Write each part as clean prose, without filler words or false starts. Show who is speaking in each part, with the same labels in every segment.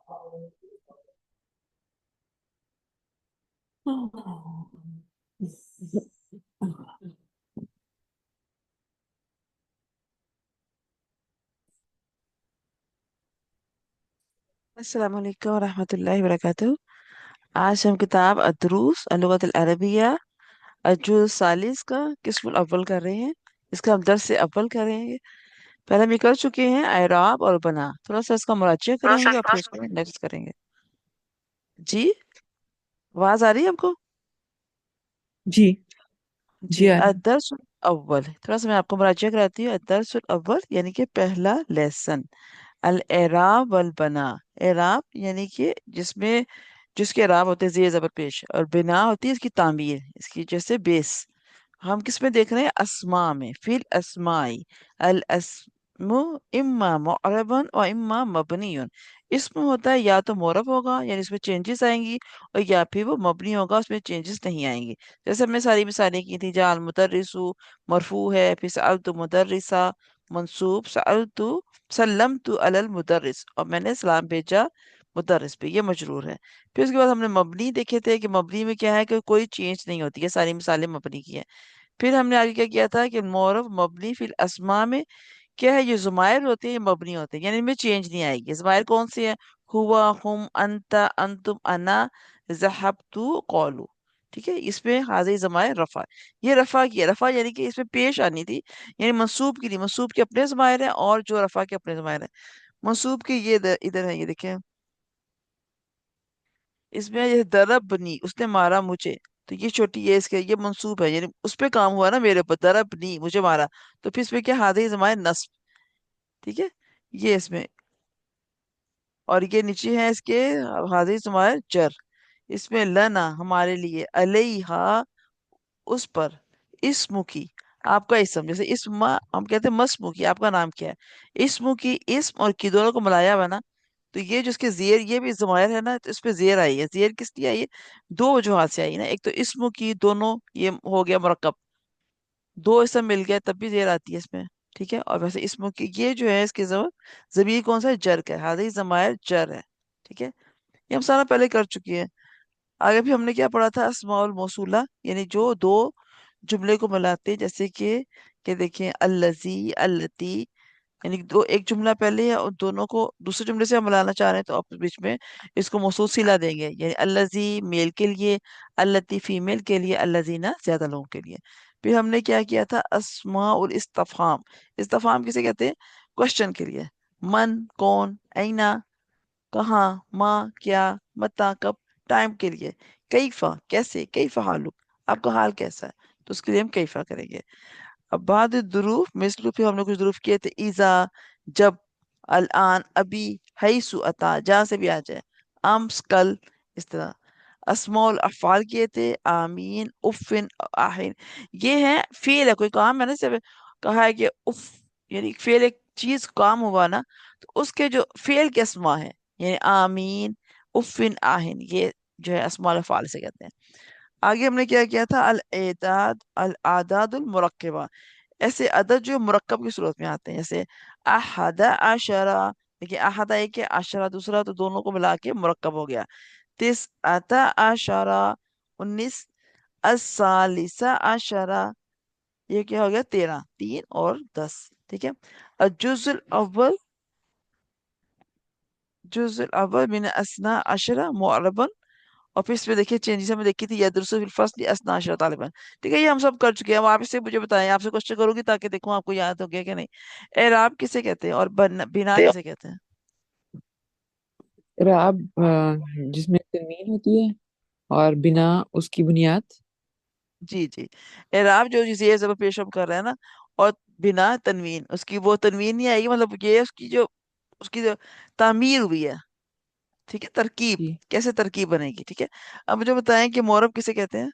Speaker 1: अस्सलाम वालेकुम वरहमतुल्लाहि वबरकातुहू। आज हम किताब अदरूस अलुगत अल अरबिया अजुज़ सालिस का किस्मुल अव्वल कर रहे हैं। इसका हम दर्स से अव्वल करेंगे। पहले हम ये कर चुके हैं एराब और बना, थोड़ा सा इसका मुराजा करेंगे और फिर उसको नेक्स्ट करेंगे। जी, आवाज आ रही है आपको?
Speaker 2: जी जी
Speaker 1: जी,
Speaker 2: आ रही है।
Speaker 1: अदरसुल अव्वल, थोड़ा सा मैं आपको मुराजा कराती हूँ। अदरसुल अव्वल यानी कि पहला लेसन। अल एराब वल बना, एराब यानी कि जिसमें जिसके एराब होते हैं जेर जबर पेश, और बिना होती है इसकी तामीर, इसकी जैसे बेस। हम किस में देख रहे हैं? अस्मा में, फिल अस्माई। अल अस्मु इम्मा मुअरबन और इम्मा मबनियुन। इसमें होता है या तो मोरब होगा यानी इसमें चेंजेस आएंगी, और या फिर वो मबनी होगा उसमें चेंजेस नहीं आएंगी। जैसे हमने सारी मिसालें की थी, जहाँ अल मुदर्रिसु मरफू है, फिर सअलतु मुदर्रिसा मंसूब, सअलतु सल्लमतु अलल मुदर्रिस, और मैंने सलाम भेजा मुदर्रिस पे, ये मजरूर है। फिर उसके बाद हमने मबनी देखे थे कि मबनी में क्या है कि कोई चेंज नहीं होती है, सारी मिसालें मबनी की हैं। फिर हमने आगे क्या किया था कि मोरफ मबनी फिल अस्मा में क्या है, ये ज़मायर होते हैं, ये मबनी होते हैं, यानी इनमें चेंज नहीं आएगी। ज़मायर कौन से हैं? हुआ, हुम, अंता, अंतुम, अना, ज़हबतु, कौलू। ठीक है, इसमें हाज़िर ज़मायर रफ़ा। ये रफ़ा की है, रफ़ा यानी कि इसमें पेश आनी थी, यानी मंसूब की नहीं। मंसूब के अपने ज़मायर हैं और जो रफ़ा के अपने ज़मायर हैं। मंसूब के ये इधर है, ये देखें। इसमें ये दरबनी, उसने मारा मुझे, तो ये छोटी ये इसके ये मंसूब है, यानी उस पे काम हुआ ना मेरे ऊपर, दरबनी मुझे मारा। तो फिर इसमें क्या, हादे जमाए नस्ब। ठीक है, ये इसमें, और ये नीचे है इसके हादे जमाए जर। इसमें लना हमारे लिए, अलैहा उस पर, इस्मु की आपका इसम, जैसे इस्म हम कहते हैं मस्मु की, आपका नाम क्या है? इस्मु की, इस्म और की दोनों को मिलाया हुआ ना, तो ये जो इसके जेर, ये भी जमायर है ना, तो इस पे जेर आई है। जेर किस लिए आई है? दो वजूहात से आई है ना, एक तो इस्मु की दोनों, ये हो गया मरकब, दो इसम मिल गया तब भी जेर आती है इसमें। ठीक है, और वैसे इस्मु की ये जो है इसके जमीर कौन सा है? जर का है, हाजी जमायर जर है। ठीक है, ये हम सारा पहले कर चुके हैं। आगे भी हमने क्या पढ़ा था? अस्माउल मौसूला, यानी जो दो जुमले को मिलाते हैं, जैसे कि देखें अल्लजी अल्लती, यानी दो एक जुमला पहले है और दोनों को दूसरे जुमले से हम मिलाना चाह रहे हैं, तो आप बीच में इसको मौसूल सिला देंगे, यानी अल्लजी मेल के लिए, अल्लती फीमेल के लिए, अल्लजीना ज्यादा लोगों के लिए। फिर हमने क्या किया था? अस्माउल इस्तफहाम, इस्तफहाम किसे कहते हैं? क्वेश्चन के लिए। मन कौन, ऐना कहाँ, माँ क्या, मता कब, टाइम के लिए। कैफा कैसे, कैफा हालुक आपका हाल कैसा है, तो उसके लिए हम कैफा करेंगे। अब बाद दुरूफ मिसलू, फिर हमने कुछ दुरूफ किए थे, इजा जब, अल आन अभी, हैसु अता जहाँ से भी आ जाए, अम्स कल, इस तरह। अस्माउल अफ़ाल किए थे, आमीन, उफ़िन, आहिन। ये है फेल है, कोई काम है ना, जैसे कहा है कि उफ, यानी फेल, एक चीज काम हुआ ना, तो उसके जो फेल के अस्मा है, यानी आमीन, उफ़िन, आहिन, ये जो है अस्माउल अफ़ाल से कहते हैं। आगे हमने क्या किया था? अल आदादुल मुरक्कबा, ऐसे अदद जो मुरक्कब की सूरत में आते हैं, जैसे अहदा अशरा। देखिए अहदा एक है, अशरा दूसरा, तो दोनों को मिला के मुरक्कब हो गया। तिस अता अशरा 19, असालिसा अशरा, ये क्या हो गया? 13, 3 और 10। ठीक है, अजुजुल अव्वल, जुजुल अव्वल मिन असना अशरा मुअरबन, और फिर इसमें देखिए चेंजेस हमें देखी थी, यदरुसु फिल फस्ल असना अशरा तालिबन। ठीक है, ये हम सब कर चुके हैं। अब आप इससे मुझे बताएं, आपसे क्वेश्चन करूंगी ताकि देखूं आपको याद हो गया कि नहीं। एराब किसे कहते हैं और बिना किसे कहते हैं?
Speaker 2: राब जिसमें तनवीन होती है और बिना उसकी बुनियाद।
Speaker 1: जी जी, एराब जो जिसे ये जबर पेश हम कर रहे हैं ना, और बिना तनवीन, उसकी वो तनवीन नहीं आएगी, मतलब ये उसकी जो तामीर हुई है। ठीक है, तरकीब,
Speaker 2: जी।
Speaker 1: कैसे तरकीब बनेगी। ठीक है, अब मुझे बताएं कि मोरब किसे कहते हैं?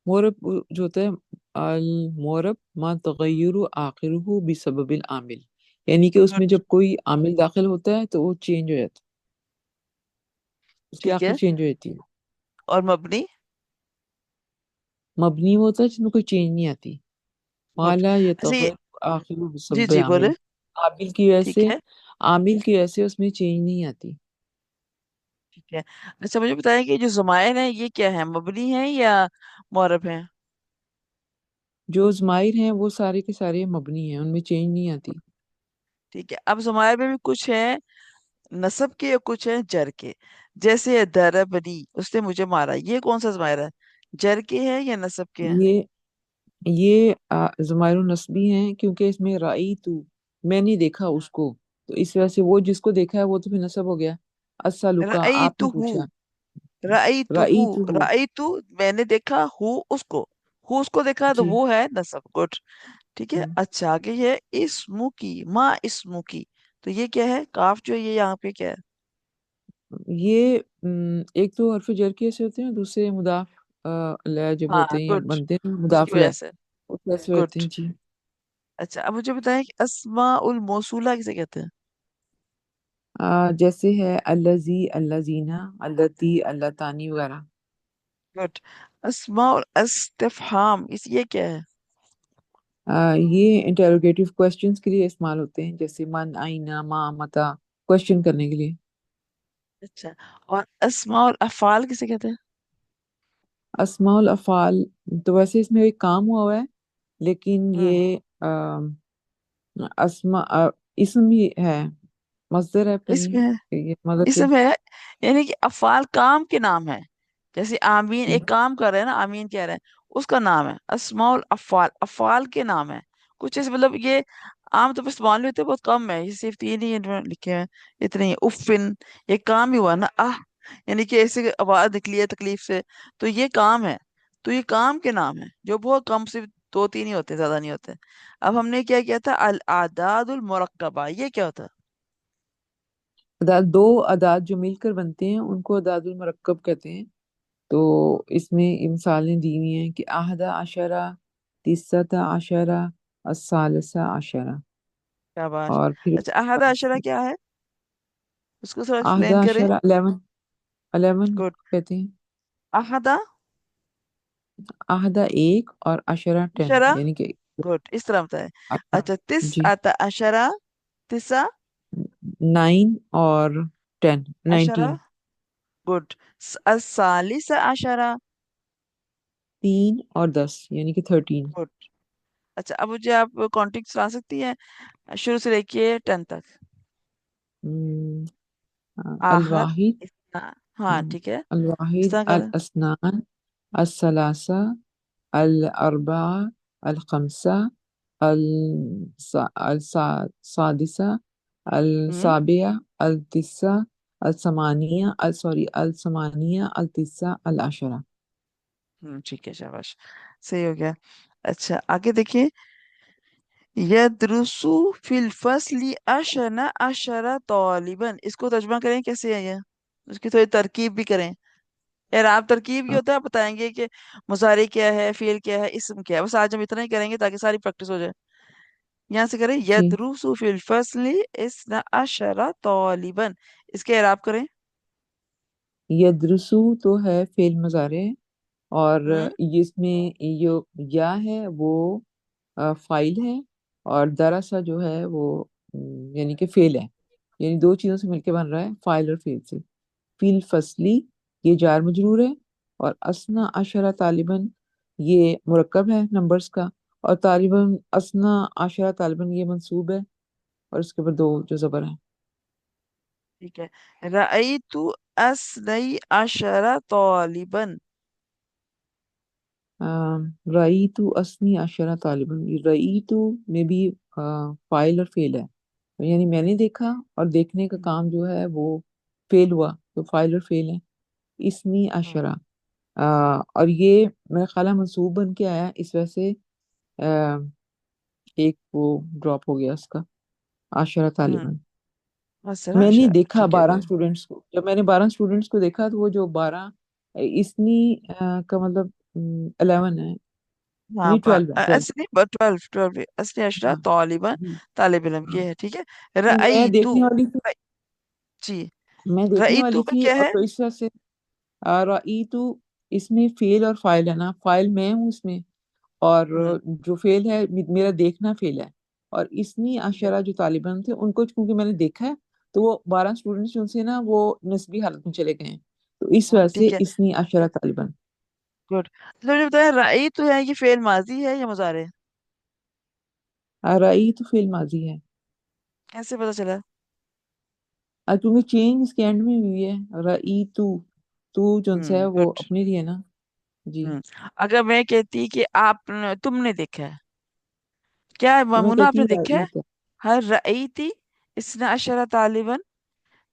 Speaker 2: मोरब जो होता है, अल मोरब मा तगय्युरु आखिरुहु बिसबबिल आमिल, यानी कि उसमें
Speaker 1: गुड।
Speaker 2: जब कोई आमिल दाखिल होता है तो वो चेंज हो जाता है, उसकी
Speaker 1: ठीक
Speaker 2: आखिर
Speaker 1: है,
Speaker 2: चेंज हो जाती है।
Speaker 1: और मबनी?
Speaker 2: मबनी वो होता है जिसमें कोई चेंज नहीं आती।
Speaker 1: गुड।
Speaker 2: माला
Speaker 1: अच्छा ये,
Speaker 2: यतगय्यरु आखिरुहु
Speaker 1: जी
Speaker 2: बिसब्बि
Speaker 1: जी बोले।
Speaker 2: आमिल, आमिल की वजह
Speaker 1: ठीक
Speaker 2: से
Speaker 1: है,
Speaker 2: आमिल की वजह से उसमें चेंज नहीं आती।
Speaker 1: ठीक है। अच्छा मुझे बताएं कि जो ज़मायर है ये क्या है, मबनी है या मुअर्रब है?
Speaker 2: जो ज़माइर हैं वो सारे के सारे मबनी हैं, उनमें चेंज नहीं आती।
Speaker 1: ठीक है, अब ज़मायर में भी कुछ है नसब के और कुछ है जर के। जैसे दरबनी, उसने मुझे मारा, ये कौन सा ज़मायर है, जर के है या नसब के है?
Speaker 2: ये ज़माइर नस्बी हैं, क्योंकि इसमें राई तू, मैंने देखा उसको, तो इस वजह से वो जिसको देखा है वो तो फिर नसब हो गया। अस्सलुका, आपने
Speaker 1: रअयतुहु,
Speaker 2: पूछा।
Speaker 1: रअयतुहु,
Speaker 2: राई तू हो।
Speaker 1: रअयतु मैंने देखा, हु उसको, हु उसको देखा तो
Speaker 2: जी।
Speaker 1: वो है नसब। गुड। ठीक है,
Speaker 2: हम्म,
Speaker 1: अच्छा आगे ये इस्मु की, माँ इस्मु की, तो ये क्या है, काफ जो है ये यहाँ पे क्या है?
Speaker 2: ये एक तो हर्फ जर के ऐसे होते हैं, दूसरे मुदाफ अलैह जब
Speaker 1: हाँ
Speaker 2: होते हैं या
Speaker 1: गुड,
Speaker 2: बनते हैं
Speaker 1: उसकी
Speaker 2: मुदाफ
Speaker 1: वजह
Speaker 2: अलैह,
Speaker 1: से।
Speaker 2: उस वैसे
Speaker 1: गुड।
Speaker 2: होते हैं जी।
Speaker 1: अच्छा अब मुझे बताएं कि अस्माउल मौसूला किसे कहते हैं?
Speaker 2: जैसे है अल्लजी, अल्लजीना, अल्लती, अल्लतानी वगैरह।
Speaker 1: गुड। अस्माउल इस्तिफहाम, इस ये क्या है?
Speaker 2: ये इंटेरोगेटिव क्वेश्चंस के लिए इस्तेमाल होते हैं, जैसे मन, आईना, मा, मता, क्वेश्चन करने के लिए।
Speaker 1: अच्छा, और अस्माउल अफ़ाल किसे कहते हैं?
Speaker 2: अस्माउल अफ़ाल, तो वैसे इसमें एक काम हुआ है, लेकिन
Speaker 1: हम्म।
Speaker 2: ये अस्मा इसम भी है, मस्दर है, पता
Speaker 1: इसमें
Speaker 2: नहीं
Speaker 1: है,
Speaker 2: ये मदर के।
Speaker 1: इसमें है, यानी कि अफ़ाल काम के नाम है। जैसे आमीन एक काम कर रहे हैं ना, आमीन कह रहे हैं, उसका नाम है अस्माउल अफ़ाल, अफ़ाल के नाम है। कुछ ऐसे मतलब ये आम तौर पर इस्तेमाल में होते हैं, बहुत कम है, ये सिर्फ तीन ही इन्होंने लिखे हैं, इतने ही। उफ़िन, ये काम ही हुआ ना, आह, यानी कि ऐसे आवाज निकली है तकलीफ से, तो ये काम है। तो ये काम के नाम है जो बहुत कम, सिर्फ दो तीन ही होते हैं, ज्यादा नहीं होते। अब हमने क्या किया था, अल आदादुल मुरक्कबा, ये क्या होता है?
Speaker 2: अदाद, दो अदाद जो मिलकर बनते हैं उनको अदादुल मरक्कब कहते हैं। तो इसमें ये मिसालें दी हुई हैं कि आहदा आशरा, तिस्सता आशरा, अस्सालसा आशरा।
Speaker 1: शाबाश।
Speaker 2: और फिर
Speaker 1: अच्छा अहद अशरा क्या है, उसको थोड़ा एक्सप्लेन
Speaker 2: आहदा
Speaker 1: करें।
Speaker 2: आशरा 11, 11
Speaker 1: गुड।
Speaker 2: कहते हैं।
Speaker 1: अहदा
Speaker 2: आहदा एक और अशरा 10,
Speaker 1: अशरा,
Speaker 2: यानी कि
Speaker 1: गुड, इस तरह होता है।
Speaker 2: अच्छा।
Speaker 1: अच्छा तिस
Speaker 2: जी।
Speaker 1: आता अशरा, तिसा
Speaker 2: 9 और 10,
Speaker 1: अशरा,
Speaker 2: 19।
Speaker 1: गुड। सालिस अशरा,
Speaker 2: 3 और 10, यानी कि 13।
Speaker 1: गुड। अच्छा अब मुझे आप काउंटिंग चला सकती हैं, शुरू से लेके 10 तक।
Speaker 2: अल
Speaker 1: आहद,
Speaker 2: वाहिद,
Speaker 1: इस्ना, हाँ ठीक है,
Speaker 2: अल
Speaker 1: इस
Speaker 2: वाहिद,
Speaker 1: तरह
Speaker 2: अल
Speaker 1: करें।
Speaker 2: असनान, अल सलासा, अल अरबा, अल खमसा, अल सादिसा, अल
Speaker 1: हम्म।
Speaker 2: साबिया, अल तिस्सा, अल समानिया, अल सॉरी, अल समानिया, अल तिस्सा, अल अशरा।
Speaker 1: ठीक है, शाबाश, सही हो गया। अच्छा आगे देखिए, यदरुसु फिल फसली अशना अशरा तालिबन, इसको तर्जुमा करें कैसे है ये, उसकी थोड़ी तरकीब भी करें। यार आप तरकीब की होता है, आप बताएंगे कि मुजारी क्या है, फेल क्या है, इसम क्या है, बस आज हम इतना ही करेंगे ताकि सारी प्रैक्टिस हो जाए। यहाँ से करें,
Speaker 2: जी।
Speaker 1: यदरुसु फिल फसली इसना अशरा तालिबन, इसके इराब करें।
Speaker 2: यदरुसु तो है फेल मजारे, और
Speaker 1: हम्म।
Speaker 2: ये इसमें जो या है वो फाइल है, और दरअसा जो है वो यानी कि फेल है। यानी दो चीजों से मिलके बन रहा है, फाइल और फेल से। फील फसली, ये जार मजरूर है, और असना अशरा तालिबन, ये मुरक्कब है नंबर्स का, और तालिबन, असना अशरा तालिबन, ये मंसूब है, और इसके ऊपर दो जो जबर है।
Speaker 1: ठीक है, रअयतु असनई अशरा तालिबन।
Speaker 2: रई तो असनी अशरा तालिबन, रई तो में भी फाइल और फेल है, यानी मैंने देखा, और देखने का
Speaker 1: हम्म।
Speaker 2: काम जो है वो फेल हुआ, तो फाइल और फेल है। इसनी
Speaker 1: हम्म।
Speaker 2: अशरा, और ये मेरा ख्याल है मंसूब बन के आया, इस वजह से एक वो ड्रॉप हो गया उसका, आशरा तालिबन।
Speaker 1: असरा
Speaker 2: मैंने
Speaker 1: अशरा,
Speaker 2: देखा
Speaker 1: ठीक है
Speaker 2: 12
Speaker 1: गुड।
Speaker 2: स्टूडेंट्स को, जब मैंने 12 स्टूडेंट्स को देखा, तो वो जो 12 इसनी का मतलब 11 है,
Speaker 1: हाँ
Speaker 2: नहीं 12 है, 12।
Speaker 1: असली 12, 12 असली अशरा
Speaker 2: हाँ
Speaker 1: तालिबन,
Speaker 2: जी।
Speaker 1: तालिब इल्म
Speaker 2: हाँ,
Speaker 1: ये है, ठीक है।
Speaker 2: तो मैं
Speaker 1: रअयतु,
Speaker 2: देखने वाली थी,
Speaker 1: जी,
Speaker 2: मैं देखने
Speaker 1: रअयतु
Speaker 2: वाली
Speaker 1: का
Speaker 2: थी,
Speaker 1: क्या
Speaker 2: और
Speaker 1: है?
Speaker 2: तो इस वजह से रई तो, इसमें फेल और फाइल है ना, फाइल मैं हूँ इसमें, और
Speaker 1: हम्म।
Speaker 2: जो फेल है मेरा देखना फेल है। और इसनी
Speaker 1: ठीक है।
Speaker 2: अशरा जो तालिबान थे उनको क्योंकि मैंने देखा है, तो वो 12 स्टूडेंट्स जो उनसे ना वो नस्बी हालत में चले गए हैं, तो इस
Speaker 1: हाँ
Speaker 2: वजह से
Speaker 1: ठीक है।
Speaker 2: इसनी अशरा तालिबान।
Speaker 1: गुड। तो मुझे बताया राई तो है, ये फेल माजी है या मुजारे?
Speaker 2: रई तो फेल माजी है।
Speaker 1: कैसे पता चला?
Speaker 2: क्योंकि चेंज इसके एंड में हुई है, रई तू जो है वो
Speaker 1: गुड।
Speaker 2: अपने लिए ना। जी।
Speaker 1: अगर मैं कहती कि आप तुमने देखा है, क्या है
Speaker 2: तो मैं
Speaker 1: मामूना,
Speaker 2: कहती
Speaker 1: आपने
Speaker 2: हूँ
Speaker 1: देखा है?
Speaker 2: रई था।
Speaker 1: हर रई थी इसने अशरा तालिबन,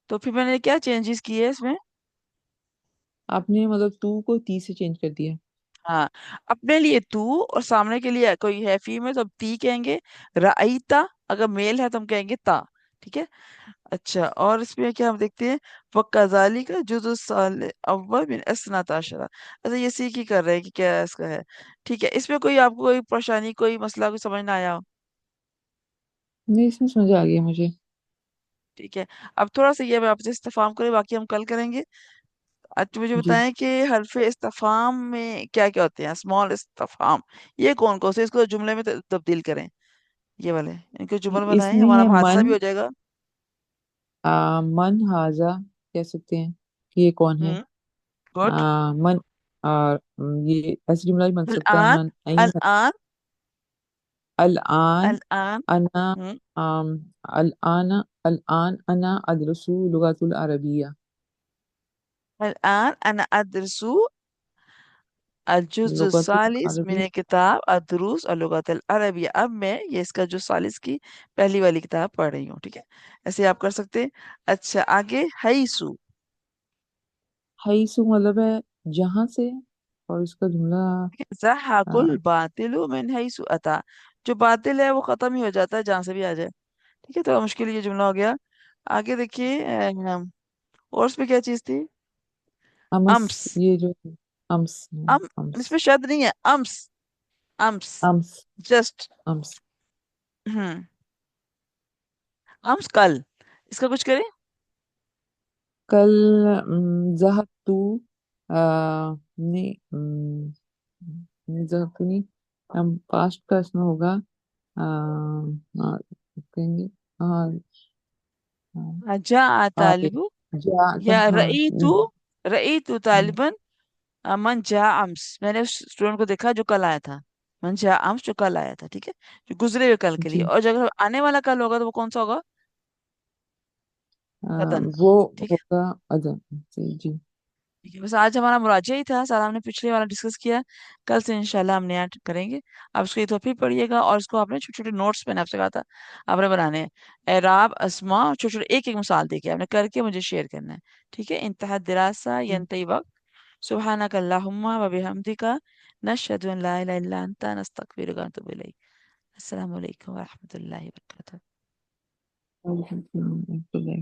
Speaker 1: तो फिर मैंने क्या चेंजेस किए इसमें?
Speaker 2: आपने मतलब तू को ती से चेंज कर दिया।
Speaker 1: हाँ, अपने लिए तू और सामने के लिए कोई है फीमेल तो हम ती कहेंगे। राइता अगर मेल है तो हम कहेंगे ता। ठीक है। अच्छा, और इसमें क्या हम देखते हैं? वक्काजाली का जुज़ु साल अव्वल मिन असनात अशरा। अच्छा, ये सी की कर रहे हैं कि क्या इसका है। ठीक है, इसमें कोई आपको कोई परेशानी, कोई मसला, कोई समझ ना आया हो?
Speaker 2: नहीं, इसमें समझ आ गया मुझे।
Speaker 1: ठीक है। अब थोड़ा सा ये मैं आपसे इस्तेफाम करें, बाकी हम कल करेंगे। आज मुझे
Speaker 2: जी।
Speaker 1: बताएं कि हरफ इस्तेफाम में क्या क्या होते हैं? स्मॉल इस्तेफाम ये कौन कौन से, इसको जुमले में तब्दील करें, ये वाले इनको जुमल बनाएं,
Speaker 2: इसमें
Speaker 1: हमारा
Speaker 2: है
Speaker 1: हादसा भी
Speaker 2: मन।
Speaker 1: हो जाएगा।
Speaker 2: मन हाजा कह सकते हैं कि ये कौन है।
Speaker 1: हम्म। गुड।
Speaker 2: मन। और ये ऐसे जुमला भी बन सकता है,
Speaker 1: अलआन।
Speaker 2: मन अइन।
Speaker 1: अलआन।
Speaker 2: अल आन।
Speaker 1: अलआन।
Speaker 2: अना।
Speaker 1: हम्म।
Speaker 2: अल आना। अल आन अना अदरसु लुगातुल अरबिया।
Speaker 1: अलआन अना अदरसु अजुज़
Speaker 2: लुगातुल
Speaker 1: सालिस
Speaker 2: अरबी।
Speaker 1: मैंने किताब अदरूस अलुगत अल अरबिया। अब मैं ये इसका जो सालिस की पहली वाली किताब पढ़ रही हूँ। ठीक है, ऐसे आप कर सकते हैं। अच्छा, आगे हैसु।
Speaker 2: हईसु मतलब है जहां से, और इसका जुमला।
Speaker 1: ज़हकुल
Speaker 2: आ,
Speaker 1: बातिलु मिन हैसु अता। जो बातिल है वो खत्म ही हो जाता है जहां से भी आ जाए। ठीक है, तो मुश्किल ये जुमला हो गया। आगे देखिए और उसमें क्या चीज थी?
Speaker 2: अमस।
Speaker 1: अम्स।
Speaker 2: ये जो अम्स है,
Speaker 1: अम
Speaker 2: अम्स।
Speaker 1: इसमें शब्द नहीं है, अम्स। अम्स।
Speaker 2: अम्स।
Speaker 1: जस्ट।
Speaker 2: अम्स।
Speaker 1: हम्म। अम्स कल, इसका कुछ करें?
Speaker 2: कल। ज़हबतु। नहीं। ज़हबतु नहीं। हम पास्ट का इसमें होगा। कहेंगे। हाँ। हाँ,
Speaker 1: जा
Speaker 2: आए।
Speaker 1: तालिबु
Speaker 2: जाता।
Speaker 1: या
Speaker 2: हाँ।
Speaker 1: रई तू तालिबन। मन जा अम्स, मैंने उस स्टूडेंट को देखा जो कल आया था। मन जा अम्स, जो कल आया था। ठीक है, जो गुजरे हुए कल के लिए।
Speaker 2: जी।
Speaker 1: और जब अगर आने वाला कल होगा तो वो कौन सा होगा? गदन।
Speaker 2: वो
Speaker 1: ठीक है।
Speaker 2: होगा अदम से। जी।
Speaker 1: ठीक है, बस आज हमारा मुराजा ही था सारा, हमने पिछले वाला डिस्कस किया। कल से इंशाल्लाह हम नया करेंगे। आप उसको एक दफा फिर पढ़िएगा, और इसको आपने छोटे छोटे नोट्स मैंने आपसे कहा था आपने बनाने हैं। एराब अस्मा छोटे छोटे एक एक मिसाल देके आपने करके मुझे शेयर करना है। ठीक है, इंतहा दिरासा यंतही वक्त। सुब्हानक अल्लाहुम्मा व बिहम्दिका नशहदु अन ला इलाहा इल्ला अंता नस्तगफिरुका व नतूबु इलैक। अस्सलामु अलैकुम व रहमतुल्लाहि व बरकातहू।
Speaker 2: जी।